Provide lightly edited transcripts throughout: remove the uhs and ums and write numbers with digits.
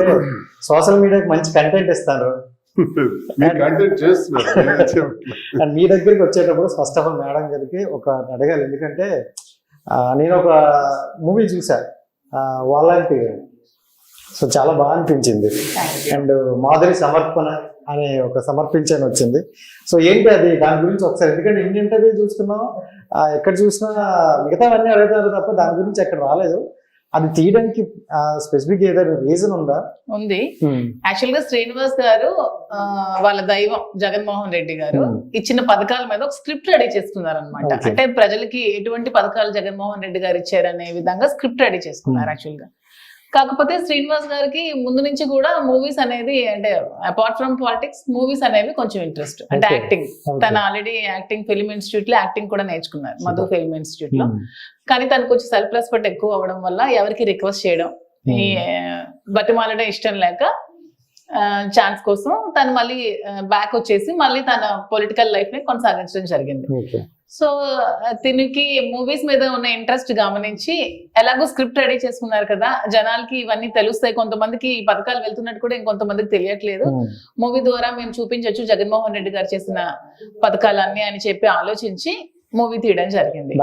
ఎందుకంటే సోషల్ మీడియాకి మంచి కంటెంట్ ఇస్తారు అండ్ మీ దగ్గరికి వచ్చేటప్పుడు ఫస్ట్ ఆఫ్ ఆల్ మేడం గారికి ఒక అడగాలి. ఎందుకంటే నేను ఒక మూవీ చూసా వాలంటీర్, సో చాలా బాగా అనిపించింది. అండ్ మాధురి సమర్పణ అనే ఒక సమర్పించని వచ్చింది. సో ఏంటి అది, దాని గురించి ఒకసారి, ఎందుకంటే ఇన్ని ఇంటర్వ్యూ చూస్తున్నాం, ఎక్కడ చూసినా మిగతావన్నీ అడుగుతారు తప్ప దాని గురించి ఎక్కడ రాలేదు. అది తీయడానికి స్పెసిఫిక్ ఏదైనా రీజన్ ఉందా? ఉంది. యాక్చువల్ గా శ్రీనివాస్ గారు వాళ్ళ దైవం జగన్మోహన్ రెడ్డి గారు ఇచ్చిన పథకాల మీద ఒక స్క్రిప్ట్ రెడీ చేసుకున్నారు అనమాట. అంటే ప్రజలకి ఎటువంటి పథకాలు జగన్మోహన్ రెడ్డి గారు ఇచ్చారనే విధంగా స్క్రిప్ట్ రెడీ చేసుకున్నారు యాక్చువల్ గా. కాకపోతే శ్రీనివాస్ గారికి ముందు నుంచి కూడా మూవీస్ అనేది, అంటే అపార్ట్ ఫ్రమ్ పాలిటిక్స్, మూవీస్ అనేవి కొంచెం ఇంట్రెస్ట్. అంటే యాక్టింగ్, తను ఆల్రెడీ యాక్టింగ్ ఫిల్మ్ ఇన్స్టిట్యూట్ లో యాక్టింగ్ కూడా నేర్చుకున్నారు, మధు ఫిల్మ్ ఇన్స్టిట్యూట్ లో. కానీ తను కొంచెం సెల్ఫ్ రెస్పెక్ట్ ఎక్కువ అవ్వడం వల్ల ఎవరికి రిక్వెస్ట్ చేయడం, ఈ బతిమాలడం ఇష్టం లేక ఛాన్స్ కోసం తను మళ్ళీ బ్యాక్ వచ్చేసి మళ్ళీ తన పొలిటికల్ లైఫ్ ని కొనసాగించడం జరిగింది. సో దీనికి మూవీస్ మీద ఉన్న ఇంట్రెస్ట్ గమనించి, ఎలాగో స్క్రిప్ట్ రెడీ చేసుకున్నారు కదా, జనాలకి ఇవన్నీ తెలుస్తాయి, కొంతమందికి ఈ పథకాలు వెళ్తున్నట్టు కూడా ఇంకొంతమందికి తెలియట్లేదు, మూవీ ద్వారా మేము చూపించవచ్చు జగన్మోహన్ రెడ్డి గారు చేసిన పథకాలన్నీ అని చెప్పి ఆలోచించి మూవీ తీయడం జరిగింది.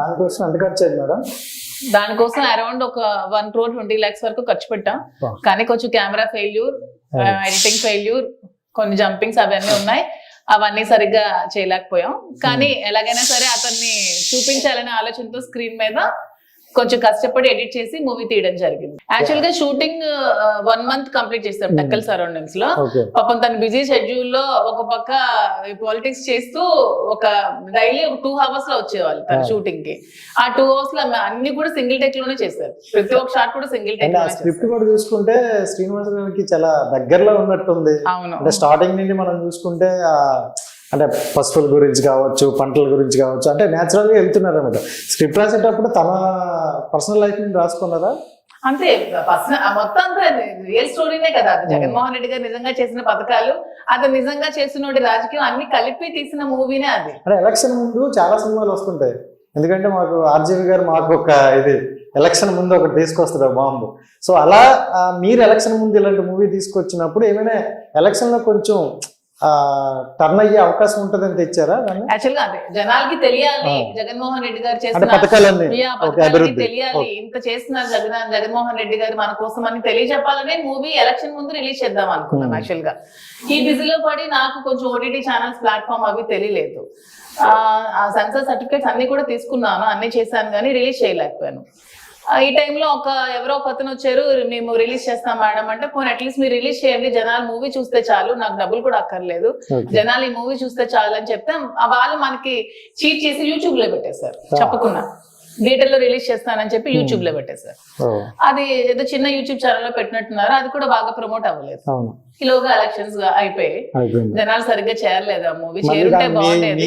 దానికోసం అరౌండ్ ఒక 1.20 crore వరకు ఖర్చు పెట్టాం. కానీ కొంచెం కెమెరా ఫెయిల్యూర్, ఎడిటింగ్ ఫెయిల్యూర్, కొన్ని జంపింగ్స్ అవన్నీ ఉన్నాయి, అవన్నీ సరిగ్గా చేయలేకపోయాం. కానీ ఎలాగైనా సరే అతన్ని చూపించాలనే ఆలోచనతో స్క్రీన్ మీద కొంచెం కష్టపడి ఎడిట్ చేసి మూవీ తీయడం జరిగింది. యాక్చువల్ గా షూటింగ్ 1 month కంప్లీట్ చేస్తాం టెక్కల్ సరౌండింగ్స్ లో. పాపం తన బిజీ షెడ్యూల్ లో ఒక పక్క పాలిటిక్స్ చేస్తూ ఒక డైలీ ఒక 2 hours లో వచ్చేవాళ్ళు తన షూటింగ్ కి. ఆ 2 hours లో అన్ని కూడా సింగిల్ టేక్ లోనే చేశారు, ప్రతి ఒక్క షాట్ కూడా సింగిల్ టేక్. స్క్రిప్ట్ కూడా చూసుకుంటే శ్రీనివాస్ గారికి చాలా దగ్గరలో ఉన్నట్టుంది. అంటే స్టార్టింగ్ నుండి మనం చూసుకుంటే అంటే పశువుల గురించి కావచ్చు, పంటల గురించి కావచ్చు, అంటే న్యాచురల్ గా వెళ్తున్నారు అనమాట. స్క్రిప్ట్ రాసేటప్పుడు తన పర్సనల్ లైఫ్ ని రాసుకున్నారా? అంతే, మొత్తం అంతా రియల్ స్టోరీనే కదా. జగన్మోహన్ రెడ్డి గారు నిజంగా చేసిన పథకాలు, అతను నిజంగా చేసిన రాజకీయం అన్ని కలిపి తీసిన మూవీనే అది. అంటే ఎలక్షన్ ముందు చాలా సినిమాలు వస్తుంటాయి, ఎందుకంటే మాకు ఆర్జీవి గారు మాకు ఒక ఇది ఎలక్షన్ ముందు ఒకటి తీసుకొస్తారు బాంబు. సో అలా మీరు ఎలక్షన్ ముందు ఇలాంటి మూవీ తీసుకొచ్చినప్పుడు ఏమైనా ఎలక్షన్ లో కొంచెం టర్న్ అయ్యే అవకాశం ఉంటుందని తెచ్చారా? యాక్చువల్ గా అదే జనాలకి తెలియాలి, జగన్మోహన్ రెడ్డి గారు చేసిన తెలియాలి, ఇంత చేస్తున్నారు జగన్మోహన్ రెడ్డి గారు మన కోసం అని తెలియజెప్పాలనే మూవీ ఎలక్షన్ ముందు రిలీజ్ చేద్దాం అనుకున్నాం. యాక్చువల్ గా ఈ బిజీలో పడి నాకు కొంచెం ఓటీటీ ఛానల్స్ ప్లాట్ఫామ్ అవి తెలియలేదు. ఆ సెన్సర్ సర్టిఫికేట్స్ అన్ని కూడా తీసుకున్నాను, అన్ని చేశాను, కానీ రిలీజ్ చేయలేకపోయాను. ఈ టైంలో ఎవరో ఒక అతను వచ్చారు, మేము రిలీజ్ చేస్తాం మేడం అంటే, పోనీ అట్లీస్ట్ మీరు రిలీజ్ చేయండి, జనాలు మూవీ చూస్తే చాలు, నాకు డబ్బులు కూడా అక్కర్లేదు, జనాలు ఈ మూవీ చూస్తే చాలు అని చెప్తే వాళ్ళు మనకి చీట్ చేసి యూట్యూబ్ లో పెట్టేశారు. చెప్పకుండా థియేటర్ లో రిలీజ్ చేస్తానని చెప్పి యూట్యూబ్ లో పెట్టేశారు. అది ఏదో చిన్న యూట్యూబ్ ఛానల్ లో పెట్టినట్టున్నారు, అది కూడా బాగా ప్రమోట్ అవ్వలేదు. ఈలోగా ఎలక్షన్స్ అయిపోయి జనాలు సరిగ్గా చేరలేదు. ఆ మూవీ చేరుంటే బాగుండేది.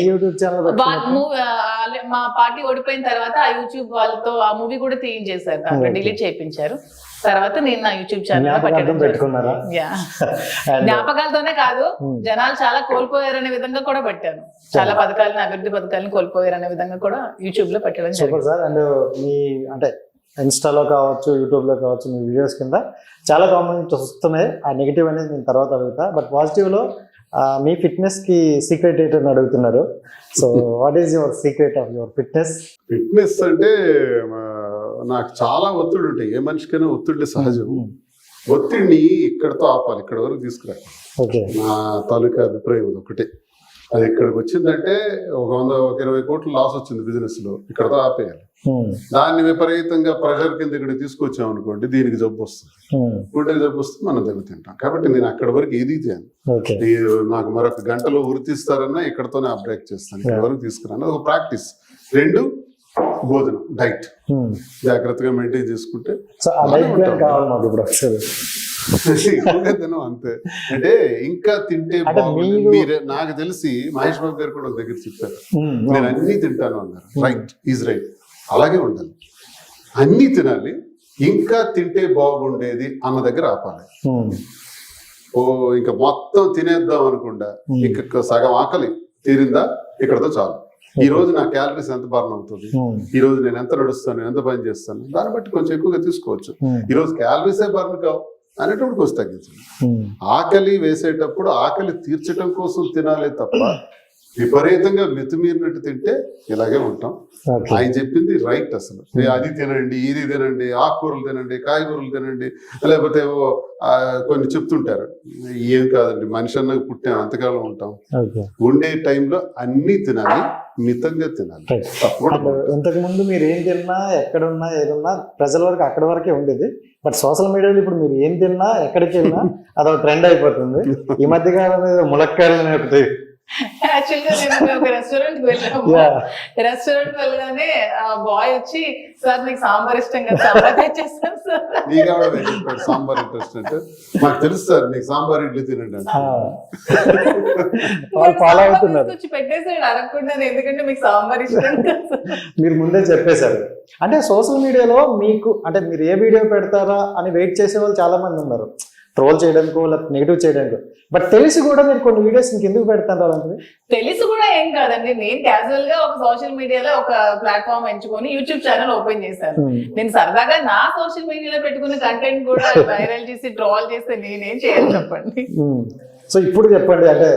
మా పార్టీ ఓడిపోయిన తర్వాత ఆ యూట్యూబ్ వాళ్ళతో ఆ మూవీ కూడా తీయించేశారు, దాంట్లో డిలీట్ చేయించారు. తర్వాత నేను నా యూట్యూబ్ ఛానల్ పెట్టుకున్నారా? జ్ఞాపకాలతోనే కాదు, జనాలు చాలా కోల్పోయారనే విధంగా కూడా పెట్టాను. చాలా పథకాలను, అభివృద్ధి పథకాలను కోల్పోయారనే విధంగా కూడా యూట్యూబ్ లో పెట్టడం జరిగింది. అండ్ మీ అంటే ఇన్స్టాలో కావచ్చు, యూట్యూబ్ లో కావచ్చు, మీ వీడియోస్ కింద చాలా కామెంట్స్ వస్తున్నాయి. ఆ నెగిటివ్ అనేది నేను తర్వాత అడుగుతా, బట్ పాజిటివ్ లో మీ ఫిట్నెస్ కి సీక్రెట్ ఏంటని అడుగుతున్నారు. So what is your secret of your fitness? Fitness అంటే నాకు చాలా ఒత్తిడి ఉంటాయి, ఏ మనిషికైనా ఒత్తిడి సహజం. ఒత్తిడిని ఇక్కడతో ఆపాలి, ఇక్కడ వరకు తీసుకురావాలి. నా తాలూకా అభిప్రాయం ఒకటే, అది ఇక్కడికి వచ్చిందంటే ఒక 120 కోట్లు లాస్ వచ్చింది బిజినెస్ లో, ఇక్కడతో ఆపేయాలి. దాన్ని విపరీతంగా ప్రెషర్ కింద ఇక్కడ తీసుకొచ్చాం అనుకోండి, దీనికి జబ్బు వస్తుంది, గుండెకి జబ్బు వస్తే మనం దెబ్బతింటాం. కాబట్టి నేను అక్కడి వరకు ఏది చేయను. నాకు మరొక గంటలో ఉరితీస్తారన్నా ఇక్కడతోనే ఆ బ్రేక్ చేస్తాను, ఇక్కడ వరకు తీసుకురాను. ఒక ప్రాక్టీస్. 2 భోజనం, డైట్ జాగ్రత్తగా మెయింటైన్ చేసుకుంటే తినం అంతే. అంటే ఇంకా తింటే మీరే, నాకు తెలిసి మహేష్ బాబు గారు కూడా ఒక దగ్గర చెప్పారు, నేను అన్ని తింటాను అన్నారు. రైట్ ఈజ్ రైట్, అలాగే ఉండాలి, అన్ని తినాలి, ఇంకా తింటే బాగుండేది అన్న దగ్గర ఆపాలి. ఇంకా మొత్తం తినేద్దాం అనుకుండా ఇంకా సగం ఆకలి తీరిందా, ఇక్కడతో చాలు. ఈ రోజు నా క్యాలరీస్ ఎంత బర్న్ అవుతుంది, ఈ రోజు నేను ఎంత నడుస్తాను, ఎంత పని చేస్తాను, దాన్ని బట్టి కొంచెం ఎక్కువగా తీసుకోవచ్చు. ఈ రోజు క్యాలరీసే బర్న్ కావు, అనేటప్పుడు కొంచెం తగ్గించండి. ఆకలి వేసేటప్పుడు ఆకలి తీర్చడం కోసం తినాలే తప్ప విపరీతంగా మితిమీరినట్టు తింటే ఇలాగే ఉంటాం. ఆయన చెప్పింది రైట్. అసలు అది తినండి, ఇది తినండి, ఆకుకూరలు తినండి, కాయగూరలు తినండి, లేకపోతే కొన్ని చెప్తుంటారు. ఏం కాదండి, మనిషి అన్నది పుట్టాం, ఎంతకాలం ఉంటాం, ఉండే టైంలో అన్ని తినాలి, మితంగా తినాలి. ఇంతకు ముందు మీరు ఏం తిన్నా, ఎక్కడున్నా, ఏదన్నా ప్రజల వరకు అక్కడి వరకే ఉండేది. బట్ సోషల్ మీడియాలో ఇప్పుడు మీరు ఏం తిన్నా, ఎక్కడికి వెళ్ళినా అదొక ట్రెండ్ అయిపోతుంది. ఈ మధ్య కాలంలో ములక్కాయలు ఒకటి. యాక్చువల్ గా నేను ఒక రెస్టారెంట్ కి వెళ్ళాము. రెస్టారెంట్ వెళ్ళగానే ఆ బాయ్ వచ్చి, సార్ మీకు సాంబార్ ఇష్టం కదా, సాంబార్ తెచ్చేస్తాను సార్. సాంబార్ ఇంట్రెస్ట్ అంటే మాకు తెలుసు సార్, మీకు సాంబార్ ఇడ్లీ తినండి ఫాలో అవుతున్నారు. వచ్చి పెట్టేసాడు అడగకుండా, ఎందుకంటే మీకు సాంబార్ ఇష్టం కదా. మీరు ముందే చెప్పేశారు. అంటే సోషల్ మీడియాలో మీకు అంటే మీరు ఏ వీడియో పెడతారా అని వెయిట్ చేసే వాళ్ళు చాలా మంది ఉన్నారు, ట్రోల్ చేయడానికో లేకపోతే నెగిటివ్ చేయడానికో. బట్ తెలిసి కూడా మీరు కొన్ని వీడియోస్ ఇంకెందుకు పెడతారు అలాంటివి? తెలిసి కూడా ఏం కాదండి, నేను క్యాజువల్ గా ఒక సోషల్ మీడియాలో ఒక ప్లాట్ఫామ్ ఎంచుకొని యూట్యూబ్ ఛానల్ ఓపెన్ చేశాను. నేను సరదాగా నా సోషల్ మీడియాలో పెట్టుకున్న కంటెంట్ కూడా వైరల్ చేసి ట్రోల్ చేస్తే నేనేం చేయాలి చెప్పండి. సో ఇప్పుడు చెప్పండి, అంటే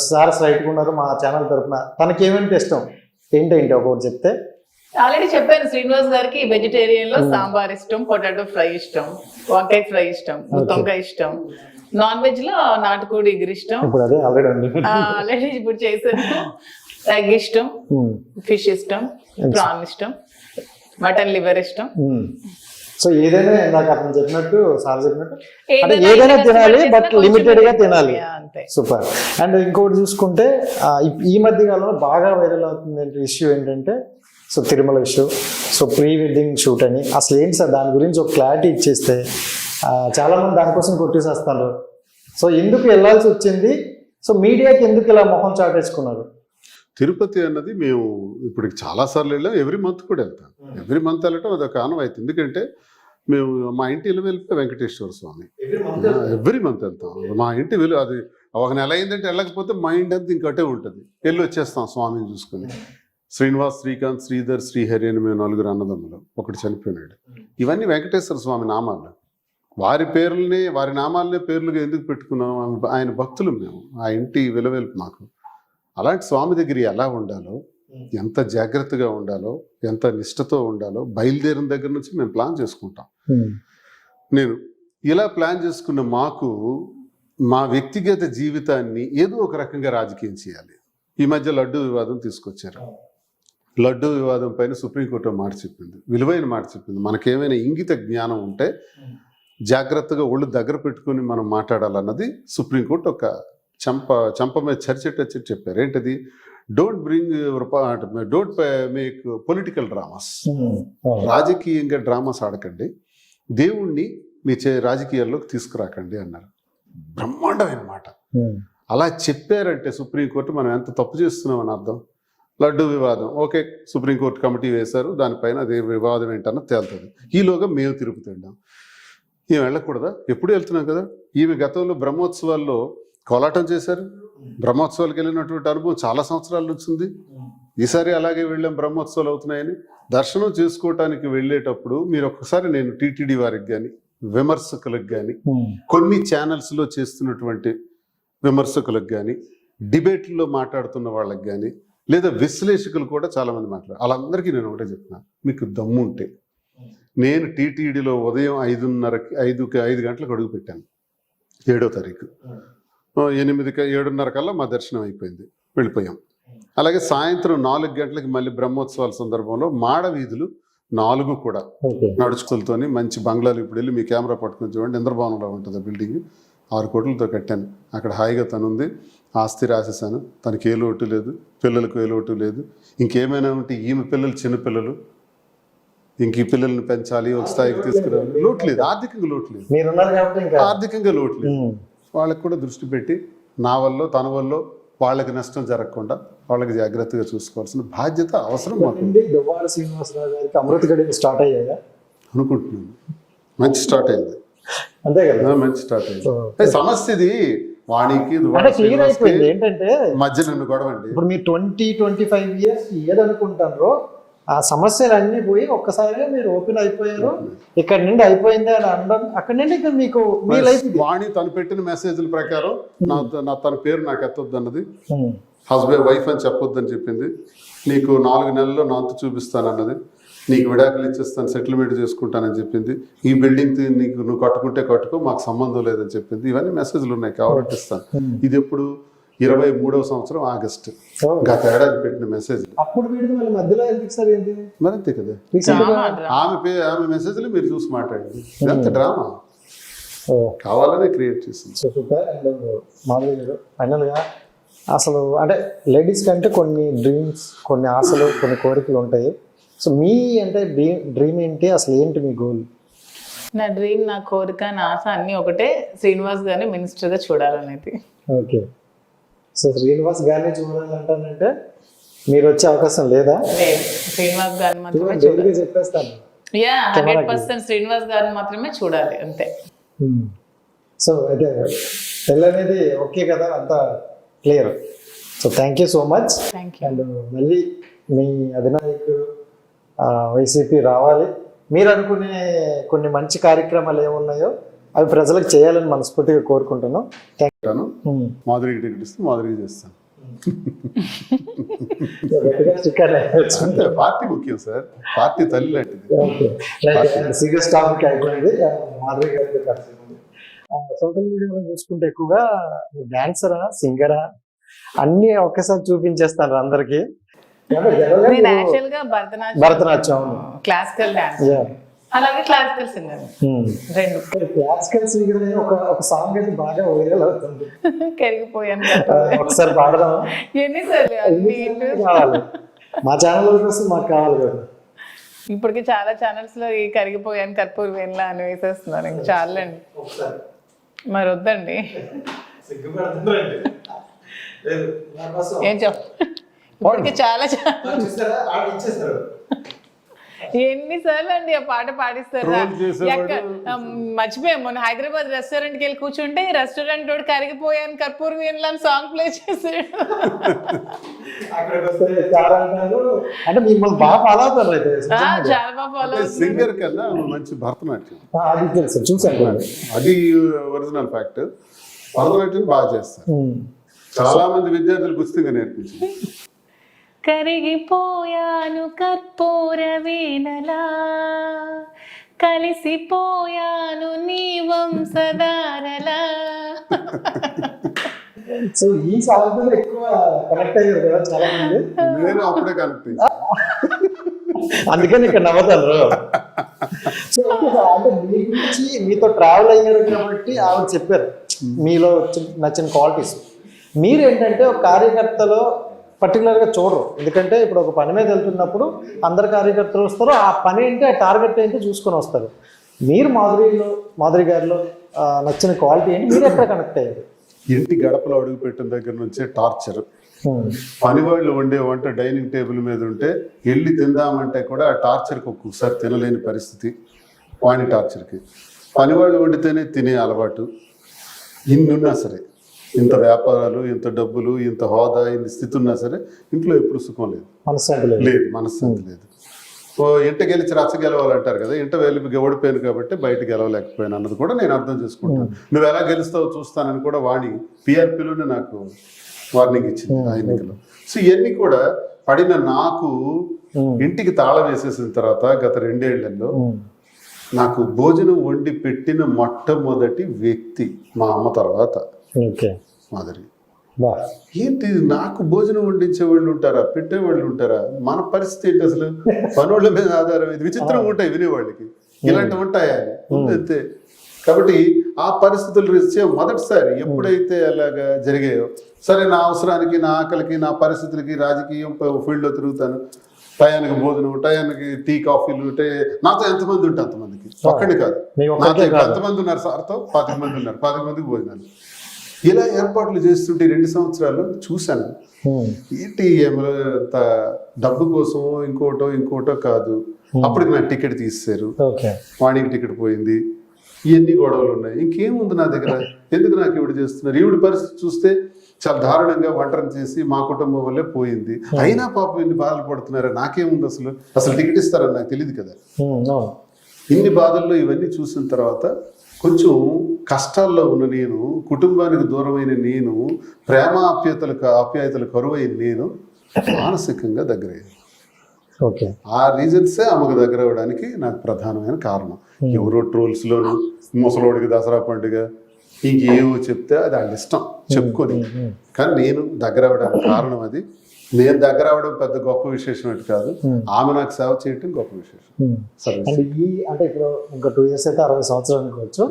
సార్ రైట్ ఉన్నారు మా ఛానల్ తరఫున, తనకి ఏమంటే ఇష్టం ఏంటంటే ఒకటి చెప్తే. ఆల్రెడీ చెప్పాను, శ్రీనివాస్ గారికి వెజిటేరియన్ లో సాంబార్ ఇష్టం, పొటాటో ఫ్రై ఇష్టం, వంకాయ ఫ్రై ఇష్టం, గుత్తొంకాయ ఇష్టం, నాన్ వెజ్ లో నాటుకోడి ఎగురు ఇష్టం, ఆల్రెడీ ఇప్పుడు చేశాను, ఎగ్ ఇష్టం, ఫిష్ ఇష్టం, ప్రాన్ ఇష్టం, మటన్ లివర్ ఇష్టం. సో ఏదైనా నాకు అతను చెప్పినట్టు, సార్ చెప్పినట్టు ఏదైనా తినాలి, బట్ లిమిటెడ్ గా తినాలి. సూపర్. అండ్ ఇంకోటి చూసుకుంటే ఈ మధ్య కాలంలో బాగా వైరల్ అవుతుంది ఇష్యూ ఏంటంటే, so Tirumala issue. So pre wedding shoot అని అసలు ఏంటి సార్, దాని గురించి ఒక క్లారిటీ ఇచ్చేస్తే. చాలా మంది దానికోసం కొట్టేసేస్తారు. సో ఎందుకు వెళ్ళాల్సి వచ్చింది, సో మీడియాకి ఎందుకు ఇలా మొహం చాటేసుకున్నారు? తిరుపతి అన్నది మేము ఇప్పుడు చాలా సార్లు వెళ్ళాం, ఎవ్రీ మంత్ కూడా వెళ్తాం. ఎవ్రీ మంత్ వెళ్ళటం అదొక ఆనవాయితీ. ఎందుకంటే మేము మా ఇంటి ఇల్లు వెళ్తే వెంకటేశ్వర స్వామి ఎవ్రీ మంత్ వెళ్తాం. మా ఇంటి విలువ అది ఒక నెల అయిందంటే వెళ్ళకపోతే మైండ్ అంతా ఇంకటే ఉంటుంది, వెళ్ళి వచ్చేస్తాం స్వామిని చూసుకుని. శ్రీనివాస్, శ్రీకాంత్, శ్రీధర్, శ్రీహరి అని మేము 4 అన్నదమ్ములు, ఒకటి చనిపోయినాడు. ఇవన్నీ వెంకటేశ్వర స్వామి నామాలు. వారి పేర్లనే, వారి నామాలనే పేర్లుగా ఎందుకు పెట్టుకున్నాం? ఆయన భక్తులు మేము, ఆ ఇంటి విలువెల్పు మాకు. అలాంటి స్వామి దగ్గర ఎలా ఉండాలో, ఎంత జాగ్రత్తగా ఉండాలో, ఎంత నిష్ఠతో ఉండాలో బయలుదేరిన దగ్గర నుంచి మేము ప్లాన్ చేసుకుంటాం. నేను ఇలా ప్లాన్ చేసుకున్న మాకు మా వ్యక్తిగత జీవితాన్ని ఏదో ఒక రకంగా రాజకీయం చేయాలి. ఈ మధ్య లడ్డు వివాదం తీసుకొచ్చారు. లడ్డు వివాదం పైన సుప్రీంకోర్టు మాట చెప్పింది, విలువైన మాట చెప్పింది. మనకేమైనా ఇంగిత జ్ఞానం ఉంటే జాగ్రత్తగా ఒళ్ళు దగ్గర పెట్టుకుని మనం మాట్లాడాలన్నది సుప్రీంకోర్టు ఒక చంప మీద చర్చ చెప్పారు. ఏంటది? Don't make political dramas. రాజకీయంగా డ్రామాస్ ఆడకండి, దేవుణ్ణి మీ రాజకీయాల్లోకి తీసుకురాకండి అన్నారు. బ్రహ్మాండమైన మాట. అలా చెప్పారంటే సుప్రీంకోర్టు మనం ఎంత తప్పు చేస్తున్నామని అర్థం. లడ్డు వివాదం ఓకే, సుప్రీంకోర్టు కమిటీ వేశారు, దానిపైన అదే వివాదం ఏంటన్నా తేలుతుంది. ఈలోగా మేము తిరుపతి వెళ్ళాం. ఈమె వెళ్ళకూడదా? ఎప్పుడు వెళ్తున్నాం కదా. ఈమె గతంలో బ్రహ్మోత్సవాల్లో కోలాటం చేశారు. బ్రహ్మోత్సవాలకు వెళ్ళినటువంటి అనుభవం చాలా సంవత్సరాల నుంచి ఉంది. ఈసారి అలాగే వెళ్ళాం, బ్రహ్మోత్సవాలు అవుతున్నాయని. దర్శనం చేసుకోవటానికి వెళ్ళేటప్పుడు మీరు ఒక్కసారి, నేను టీటీడీ వారికి కానీ విమర్శకులకు కానీ, కొన్ని ఛానల్స్లో చేస్తున్నటువంటి విమర్శకులకు కానీ, డిబేట్లో మాట్లాడుతున్న వాళ్ళకి కానీ, లేదా విశ్లేషకులు కూడా చాలామంది మాట్లాడారు. వాళ్ళందరికీ నేను ఒకటే చెప్తున్నాను, మీకు దమ్ము ఉంటే. నేను టీటీడీలో ఉదయం 5 గంటలకు అడుగు పెట్టాను 7వ తారీఖు. 7:30 కల్లా మా దర్శనం అయిపోయింది, వెళ్ళిపోయాం. అలాగే సాయంత్రం 4 గంటలకి మళ్ళీ బ్రహ్మోత్సవాల సందర్భంలో మాడ వీధులు 4 కూడా నడుచుకులతోని మంచి బంగ్లాలు. ఇప్పుడు వెళ్ళి మీ కెమెరా పట్టుకుని చూడండి, ఇంద్రభవనంలో ఉంటుంది ఆ బిల్డింగ్. 6 కోట్లతో కట్టాను. అక్కడ హాయిగా తనుంది, ఆస్తి రాసేసాను. తనకి ఏ లోటు లేదు, పిల్లలకు ఏ లోటు లేదు. ఇంకేమైనా ఉంటే ఈమె పిల్లలు చిన్నపిల్లలు, ఇంక ఈ పిల్లల్ని పెంచాలి, ఒక స్థాయికి తీసుకురావాలి. లోటు లేదు, ఆర్థికంగా లోటు లేదు, ఆర్థికంగా లోటు లేదు. వాళ్ళకి కూడా దృష్టి పెట్టి నా వల్ల తన వల్ల వాళ్ళకి నష్టం జరగకుండా వాళ్ళకి జాగ్రత్తగా చూసుకోవాల్సిన బాధ్యత అవసరం మాకు. దువ్వాడ శ్రీనివాసరావు గారికి అమృత గడియలు స్టార్ట్ అయ్యాయా అనుకుంటున్నాను. మంచి స్టార్ట్ అయింది, అంతే కదా, మంచి స్టార్ట్ అయింది. సమస్య ఇది వాణికి క్లియర్ అయిపోయింది. ఏంటంటే మధ్య నన్ను గొడవండి. ఇప్పుడు మీరు 20-25 ఇయర్స్ ఏదనుకుంటారో ఆ సమస్యలు అన్ని పోయి ఒక్కసారిగా మీరు ఓపెన్ అయిపోయారు, ఇక్కడ నుండి అయిపోయింది అని అనడం, అక్కడ నుండి ఇంకా మీకు మీ లైఫ్. వాణి తను పెట్టిన మెసేజ్ల ప్రకారం తన పేరు నాకు ఎత్తొద్దు అన్నది, హస్బెండ్ వైఫ్ అని చెప్పొద్దని చెప్పింది, నీకు 4 నెలల్లో నాంతు చూపిస్తానన్నది, నీకు విడాకులు ఇచ్చేస్తాను, సెటిల్మెంట్ చేసుకుంటానని చెప్పింది, ఈ బిల్డింగ్ నీకు నువ్వు కట్టుకుంటే కట్టుకో, మాకు సంబంధం లేదని చెప్పింది. ఇవన్నీ మెసేజ్లు ఉన్నాయి కాబట్టి ఇస్తాను. ఇది ఎప్పుడు 23వ సంవత్సరం ఆగస్టు, గత ఏడాది పెట్టిన మెసేజ్. అప్పుడు వీడిది మళ్ళీ మధ్యలో ఎందుకు సార్ ఏంటి మరి అంతే కదా, ఆమె మెసేజ్లు మీరు చూసి మాట్లాడండి. ఎంత డ్రామా కావాలనే క్రియేట్ చేసింది. సూపర్. అండ్ మాధవి గారు, ఫైనల్గా అసలు అంటే లేడీస్ కంటే కొన్ని డ్రీమ్స్, కొన్ని ఆశలు, కొన్ని కోరికలు ఉంటాయి. సో మీ అంటే డ్రీమ్ ఏంటి, అసలు ఏంటి మీ గోల్? నా డ్రీమ్, నా కోరిక, నా ఆశ అన్ని ఒకటే, శ్రీనివాస్ గారిని మినిస్టర్ గా చూడాలనేది. ఓకే. సో శ్రీనివాస్ గారిని చూడాలంటానంటే మీరు వచ్చే అవకాశం లేదా? లేదు, శ్రీనివాస్ గారిని మాత్రమే డైరెక్ట్గా చెప్పేస్తాను. 100% శ్రీనివాస్ గారిని మాత్రమే చూడాలి, అంతే. సో అయితే పెళ్ళి అనేది ఓకే కదా, అంతా clear. So thank you so much. Thank you. And మళ్ళీ మీ అధినాయకుడు వైసీపీ రావాలి, మీరు అనుకునే కొన్ని మంచి కార్యక్రమాలు ఏమున్నాయో అవి ప్రజలకు చేయాలని మనస్ఫూర్తిగా కోరుకుంటున్నాను. మాధురికి టికెట్ ఇస్తే మాధురికి చేస్తాను. అంతే, పార్టీ ముఖ్యం సార్, పార్టీ తల్లి లాంటిది. సీరియస్ టాపిక్ అయిపోయింది. మాధురి గారి సోషల్ మీడియాలో చూసుకుంటే ఎక్కువగా డాన్సరా, సింగరా అన్ని ఒకేసారి చూపించేస్తారు అందరికి. నేను యాక్చువల్ గా భరతనాట్యం, క్లాసికల్ డాన్స్, అలాగే క్లాసికల్ సింగర్, రెండు. క్లాసికల్ సింగర్ ఒక సాంగ్ అయితే బాగా వైరల్ అవుతుంది, కరిగిపోయాను. ఒకసారి పాడదాం. ఎన్నిసార్లు కావాలి మా ఛానల్ కోసం, మాకు కావాలి కదా. ఇప్పటికి చాలా ఛానల్స్ లో ఈ కరిగిపోయాను, కర్పూర్ వేన్లా అని వేసేస్తున్నారు. ఇంక చాలండి, మరి వద్దండి. ఏం ఇప్పటికి చాలా ఎన్నిసార్లు అండి ఆ పాట పాడిస్తారు. మర్చిపోయాం, మొన్న హైదరాబాద్ రెస్టారెంట్ కి వెళ్ళి కూర్చుంటే రెస్టారెంట్ వాడు కరిగిపోయాను కర్పూర్ వేన్లా అని సాంగ్ ప్లే చేశాడు. అంటే మిమ్మల్ని బాగా ఫాలో అవుతారు అయితే. చాలా బాగా ఫాలో అవుతారు. సింగర్ కన్నా మంచి భరతనాట్యం, అది తెలుసు, చూసాను, అది ఒరిజినల్ ఫ్యాక్ట్. భరతనాట్యం బాగా చేస్తారు. చాలా మంది విద్యార్థులు కుస్తీగా నేర్పించారు. కరిగిపోయాను కర్పూర వేనలా, కలిసిపోయాను నీ వంశధారలా. సో ఈ సాంగ్ ఎక్కువ కనెక్ట్ అయ్యారు కదా చాలా మంది. నేను అప్పుడే కనెక్ట్ అందుకని ఇక్కడ నవ్వుతారు. సో అంటే మీ గురించి మీతో ట్రావెల్ అయ్యారు కాబట్టి ఆవిడ చెప్పారు మీలో నచ్చిన క్వాలిటీస్. మీరేంటంటే ఒక కార్యకర్తలో పర్టికులర్గా చూడరు, ఎందుకంటే ఇప్పుడు ఒక పని మీద వెళ్తున్నప్పుడు అందరు కార్యకర్తలు వస్తారు, ఆ పని ఏంటి, ఆ టార్గెట్ ఏంటి చూసుకొని వస్తారు. మీరు మాధురి గారిలో నచ్చిన క్వాలిటీ ఏంటి, మీరు ఎక్కడ కనెక్ట్ అయ్యారు? ఇంటి గడపలో అడుగు పెట్టిన దగ్గర నుంచే టార్చర్. పనివాళ్ళు వండే వంట డైనింగ్ టేబుల్ మీద ఉంటే వెళ్ళి తిందామంటే కూడా ఆ టార్చర్కి ఒక్కొక్కసారి తినలేని పరిస్థితి. వాణి టార్చర్కి పనివాళ్ళు వండితేనే తినే అలవాటు. ఇన్నున్నా సరే, ఇంత వ్యాపారాలు, ఇంత డబ్బులు, ఇంత హోదా, ఇంత స్థితి ఉన్నా సరే ఇంట్లో ఎప్పుడు సుఖం లేదు, మనశ్శాంతి లేదు. ఇంట గెలిచి రచ్చ గెలవాలంటారు కదా, ఇంట వెళ్ళి ఓడిపోయాను కాబట్టి బయట గెలవలేకపోయాను అన్నది కూడా నేను అర్థం చేసుకుంటాను. నువ్వు ఎలా గెలుస్తావో చూస్తానని కూడా వాణి పిఆర్పీలోనే నాకు వార్నింగ్ ఇచ్చింది ఆ ఎన్నికలో. సో ఇవన్నీ కూడా పడిన నాకు ఇంటికి తాళం వేసేసిన తర్వాత గత 2 ఏళ్లలో నాకు భోజనం వండి పెట్టిన మొట్టమొదటి వ్యక్తి మా అమ్మ తర్వాత మాధురి. ఏంటి, నాకు భోజనం వండించే వాళ్ళు ఉంటారా, పెట్టేవాళ్ళు ఉంటారా? మన పరిస్థితి ఏంటి అసలు? పనుల మీద ఆధారం. ఇది విచిత్రంగా ఉంటాయి వినేవాళ్ళకి, ఇలాంటివి ఉంటాయా అంతే. కాబట్టి ఆ పరిస్థితులు రీత్యా మొదటిసారి ఎప్పుడైతే అలాగా జరిగాయో, సరే నా అవసరానికి, నా ఆకలికి, నా పరిస్థితులకి రాజకీయం ఫీల్డ్లో తిరుగుతాను, టయానికి భోజనం, టయానికి టీ, కాఫీలు, నాతో ఎంతమంది ఉంటే అంతమందికి, ఒక్కడి కాదు, నాతో ఎంతమంది ఉన్నారు సార్తో 25 మంది ఉన్నారు, 25 మందికి భోజనాలు. ఇలా ఏర్పాట్లు చేస్తుంటే 2 సంవత్సరాలు చూశాను. ఏంటి అంత డబ్బు కోసమో ఇంకోటో కాదు. అప్పటికి నాకు టికెట్ తీసేశారు, వాణికి టికెట్ పోయింది, ఇవన్నీ గొడవలు ఉన్నాయి. ఇంకేముంది నా దగ్గర? ఎందుకు నాకు ఈవిడ చేస్తున్నారు? ఈవిడ పరిస్థితి చూస్తే చాలా దారుణంగా ఒంటరిని చేసి మా కుటుంబం వల్లే పోయింది, అయినా పాపం ఇన్ని బాధలు పడుతున్నారు, నాకేముంది అసలు టికెట్ ఇస్తారని నాకు తెలియదు కదా. ఇన్ని బాధల్లో ఇవన్నీ చూసిన తర్వాత కొంచెం కష్టాల్లో ఉన్న నేను, కుటుంబానికి దూరమైన నేను, ప్రేమ ఆప్యాయతలు కరువైన నేను మానసికంగా దగ్గరయ్యాను. ఓకే, ఆ రీజన్సే ఆమెకు దగ్గర అవ్వడానికి నాకు ప్రధానమైన కారణం. ఎవరో ట్రోల్స్లోను ముసలోడికి దసరా పండుగ ఇంకేవో చెప్తే అది వాళ్ళ ఇష్టం చెప్పుకొని, కానీ నేను దగ్గర అవ్వడానికి కారణం అది. నేను దగ్గర అవ్వడం పెద్ద గొప్ప విశేషం ఏంటి కాదు, ఆమె నాకు సేవ చేయటం గొప్ప విశేషం. అంటే ఇప్పుడు ఇంకా 2 years అయితే 60 సంవత్సరాలు అనుకోవచ్చు.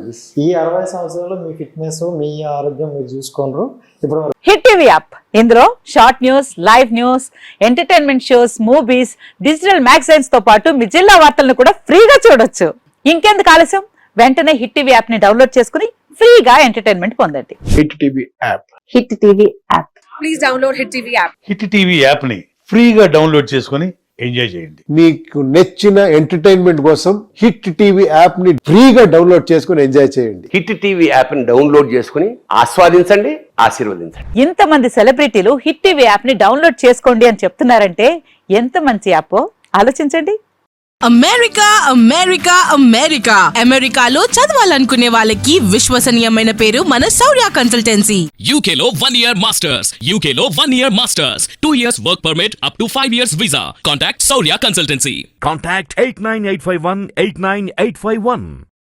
ఈ 60 సంవత్సరాలు మీ ఫిట్నెస్, మీ ఆరోగ్యం మీరు చూసుకున్నారు. ఇప్పుడు హిట్ టీవీ యాప్, ఇందులో short news, live news, entertainment shows, movies, digital magazines తో పాటు మీ జిల్లా వార్తలను కూడా ఫ్రీగా చూడొచ్చు. ఇంకెందుకు ఆలస్యం, వెంటనే హిట్ టీవీ యాప్ ని డౌన్లోడ్ చేసుకుని ఫ్రీగా ఎంటర్టైన్మెంట్ పొందండి. Hit TV app. Hit TV app. Please download hit TV app. Hit TV app ని ఫ్రీగా డౌన్లోడ్ చేసుకొని ఎంజాయ్ చేయండి. మీకు నచ్చిన ఎంటర్టైన్మెంట్ కోసం హిట్ టీవీ యాప్ ని ఫ్రీగా డౌన్లోడ్ చేసుకుని ఎంజాయ్ చేయండి. హిట్ టీవీ యాప్ ని డౌన్లోడ్ చేసుకుని ఆస్వాదించండి, ఆశీర్వదించండి. ఇంతమంది సెలబ్రిటీలు హిట్ టీవీ యాప్ ని డౌన్లోడ్ చేసుకోండి అని చెప్తున్నారంటే ఎంత మంచి యాప్ ఆలోచించండి. అమెరికా అమెరికా అమెరికా అమెరికాలో చదవాలనుకునే వాళ్ళకి విశ్వసనీయమైన పేరు మన శౌర్య కన్సల్టెన్సీ. UK లో 1 year masters. UK లో 1 year masters. 2 years work permit up to 5 years visa. Contact Saurya Consultancy. Contact 89851 89851.